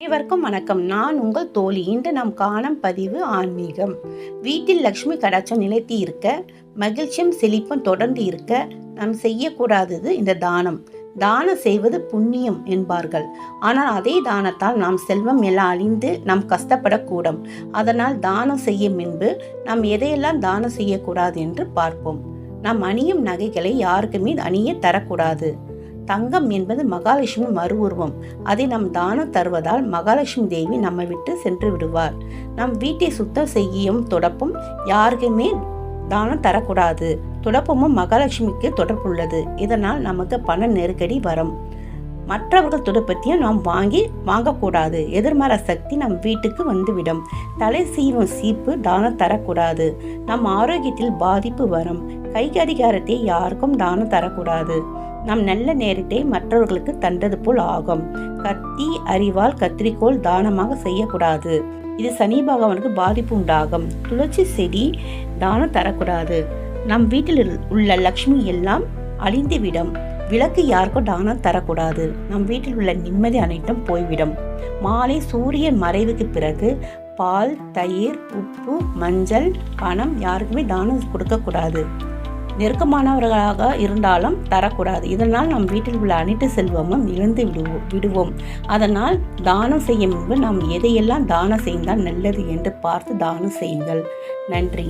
அனைவருக்கும் வணக்கம். நான் உங்கள் தோழி. இன்று நாம் காணும் பதிவு ஆன்மீகம். வீட்டில் லக்ஷ்மி கடாட்சம் நிலைத்து இருக்க, மகிழ்ச்சியும் செழிப்பும் தொடர்ந்து இருக்க நாம் செய்யக்கூடாதது இந்த தானம். தானம் செய்வது புண்ணியம் என்பார்கள். ஆனால் அதே தானத்தால் நாம் செல்வம் எல்லாம் அழிந்து நாம் கஷ்டப்படக்கூடும். அதனால் தானம் செய்யும் முன்பு நாம் எதையெல்லாம் தானம் செய்யக்கூடாது என்று பார்ப்போம். நாம் அணியும் நகைகளை யாருக்குமே அணிய தரக்கூடாது. தங்கம் என்பது மகாலட்சுமி மறு உருவம். அதை நாம் தானம் தருவதால் மகாலட்சுமி தேவி நம்மை விட்டு சென்று விடுவார். நம் வீட்டை சுத்தம் செய்யும் துடப்பும் யாருக்குமே தானம் தரக்கூடாது. துடப்பமும் மகாலட்சுமிக்கு தொடர்புள்ளது. இதனால் நமக்கு பண நெருக்கடி வரும். மற்றவர்கள் துடப்பத்தையும் நாம் வாங்கக்கூடாது. எதிர்மறை சக்தி நம் வீட்டுக்கு வந்துவிடும். தலை சீவும் சீப்பு தானம் தரக்கூடாது. நம் ஆரோக்கியத்தில் பாதிப்பு வரும். கை கடிகாரத்தை யாருக்கும் தானம் தரக்கூடாது. நம் நல்ல நேரத்தை மற்றவர்களுக்கு தந்தது போல் ஆகும். கத்தி, அரிவாள், கத்திரிக்கோள் தானமாக செய்யக்கூடாது. இது சனி பகவானுக்கு பாதிப்பு உண்டாகும். துளசி செடி தானம் தரக்கூடாது. நம் வீட்டில் உள்ள லக்ஷ்மி எல்லாம் அழிந்துவிடும். விளக்கு யாருக்கும் தானம் தரக்கூடாது. நம் வீட்டில் உள்ள நிம்மதி அனைத்தும் போய்விடும். மாலை சூரியன் மறைவுக்கு பிறகு பால், தயிர், உப்பு, மஞ்சள், பணம் யாருக்குமே தானம் கொடுக்கக்கூடாது. நெருக்கமானவர்களாக இருந்தாலும் தரக்கூடாது. இதனால் நம் வீட்டில் உள்ள அனைத்து செல்வமும் இழந்து விடுவோம். அதனால் தானம் செய்யும் முன்பு நாம் எதையெல்லாம் தானம் செய்தால் நல்லது என்று பார்த்து தானம் செய்யுங்கள். நன்றி.